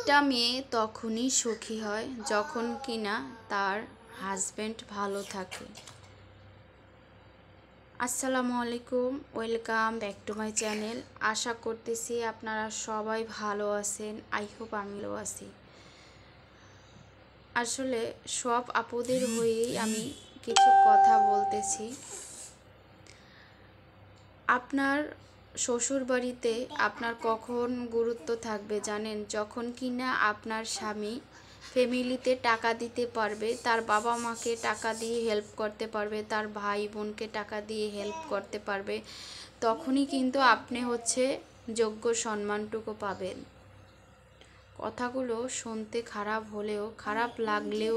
একটা মেয়ে তখনই সুখী হয় যখন কিনা তার হাজব্যান্ড ভালো থাকে। আসসালামু আলাইকুম, welcome back to my channel. আশা করতেছি আপনারা সবাই ভালো আছেন। আই হোপ আমিও আছি। আসলে সব আপুদের হয়েই আমি কিছু কথা বলতেছি। আপনার শ্বশুর বাড়িতে আপনার কখন গুরুত্ব থাকবে জানেন? যখন কিনা আপনার স্বামী ফ্যামিলিতে টাকা দিতে পারবে, তার বাবা মাকে টাকা দিয়ে হেল্প করতে পারবে, তার ভাই বোনকে টাকা দিয়ে হেল্প করতে পারবে, তখনই কিন্তু আপনি যোগ্য সম্মানটুকু পাবেন। কথাগুলো শুনতে খারাপ হলেও, খারাপ লাগলেও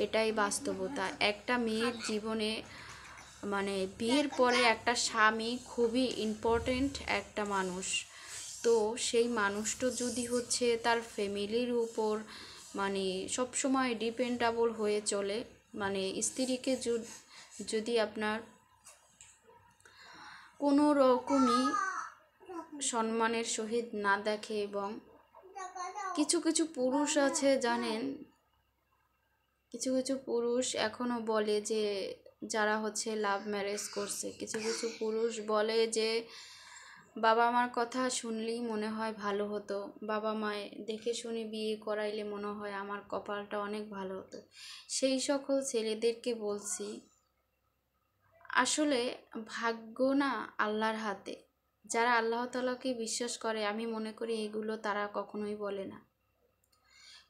এটাই বাস্তবতা। একটা মেয়ের জীবনে বিয়ের পরে একটা স্বামী খুবই ইম্পর্ট্যান্ট একটা মানুষ। তো সেই মানুষটা যদি তার ফ্যামিলির উপর সবসময় ডিপেন্ডেবল হয়ে চলে, স্ত্রীকে যদি আপনার কোনো রকমই সম্মানের সহিত না দেখে, এবং কিছু কিছু পুরুষ আছে জানেন, কিছু কিছু পুরুষ এখনও বলে যে যারা লাভ ম্যারেজ করছে, কিছু কিছু পুরুষ বলে যে বাবা মার কথা শুনলেই মনে হয় ভালো হতো, বাবা মায় দেখে শুনে বিয়ে করাইলে মনে হয় আমার কপালটা অনেক ভালো হতো। সেই সকল ছেলেদেরকে বলছি, আসলে ভাগ্য না আল্লাহর হাতে। যারা আল্লাহ তাআলাকে বিশ্বাস করে, আমি মনে করি এগুলো তারা কখনোই বলে না।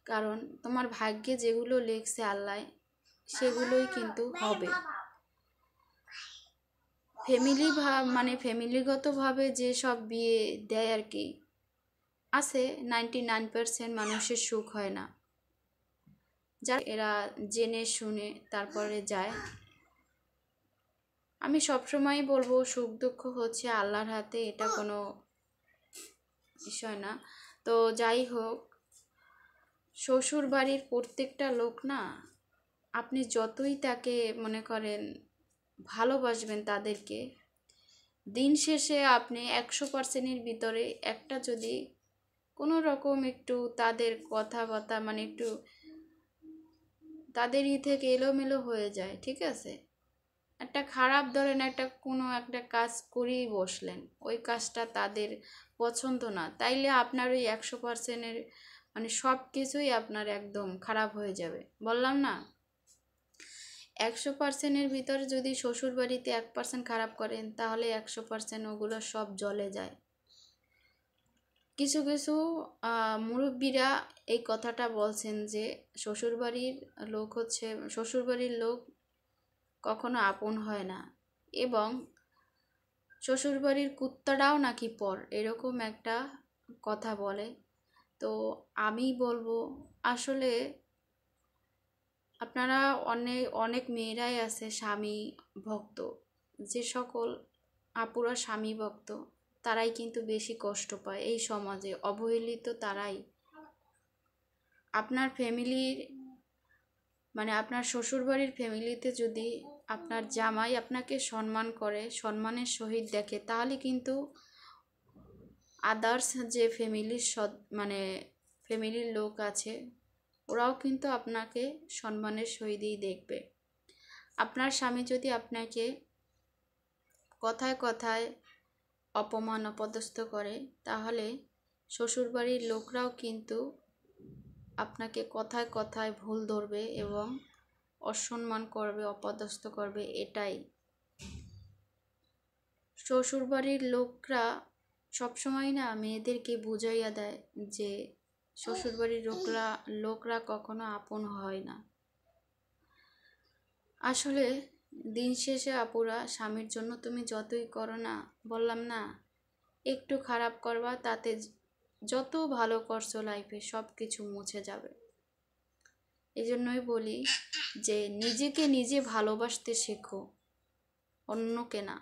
কারণ তোমার ভাগ্যে যেগুলো লেখছে আল্লাহ, সেগুলোই কিন্তু হবে। ফ্যামিলিগতভাবে যে সব বিয়ে দেয় আর কি, আছে 99% মানুষের সুখ হয় না, যা এরা জেনে শুনে তারপরে যায়। আমি সবসময় বলবো সুখ দুঃখ আল্লাহর হাতে, এটা কোনো বিষয় না। তো যাই হোক, শ্বশুর বাড়ির প্রত্যেকটা লোক না, আপনি যতই তাকে মনে করেন ভালোবাসবেন তাদেরকে, দিন শেষে আপনি 100%-এর ভিতরে একটা যদি কোনো রকম একটু তাদের কথাবার্তা একটু তাদের থেকে এলোমেলো হয়ে যায়, ঠিক আছে, একটা খারাপ ধরেন কোনো একটা কাজ করেই বসলেন, ওই কাজটা তাদের পছন্দ না, তাইলে আপনার ওই 100%-এর সব কিছুই আপনার একদম খারাপ হয়ে যাবে। বললাম না, 100%-এর ভিতরে যদি শ্বশুর বাড়িতে 1% খারাপ করেন, তাহলে 100% ওগুলো সব জ্বলে যায়। কিছু কিছু মুরব্বীরা এই কথাটা বলছেন যে শ্বশুরবাড়ির লোক কখনো আপন হয় না, এবং শ্বশুরবাড়ির কুত্তাটাও নাকি পর, এরকম একটা কথা বলে। তো আমি বলবো, আসলে আপনারা অনেক মেয়েরাই আছে স্বামী ভক্ত, যে সকল আপুরা স্বামী ভক্ত তারাই কিন্তু বেশি কষ্ট পায় এই সমাজে, অবহেলিত তারাই। আপনার ফ্যামিলির আপনার শ্বশুরবাড়ির ফ্যামিলিতে যদি আপনার জামাই আপনাকে সম্মান করে, সম্মানের সহিত দেখে, তাহলে কিন্তু আদার্স যে ফ্যামিলির লোক আছে, ওরাও কিন্তু আপনাকে সম্মানের সহিতই দেখবে। আপনার স্বামী যদি আপনাকে কথায় কথায় অপমান অপদস্থ করে, তাহলে শ্বশুরবাড়ির লোকরাও কিন্তু আপনাকে কথায় কথায় ভুল ধরবে এবং অসম্মান করবে, অপদস্থ করবে। এটাই শ্বশুরবাড়ির লোকরা সবসময় না মেয়েদেরকে বুঝাইয়া দেয় যে শ্বশুরবাড়ির লোকরা কখনো আপন হয় না। আসলে দিন শেষে আপুরা, স্বামীর জন্য তুমি যতই করো না, বললাম না, একটু খারাপ করবা, তাতে যত ভালো করছো লাইফে সব কিছু মুছে যাবে। এই জন্যই বলি যে নিজেকে নিজে ভালোবাসতে শেখো, অন্যকে না।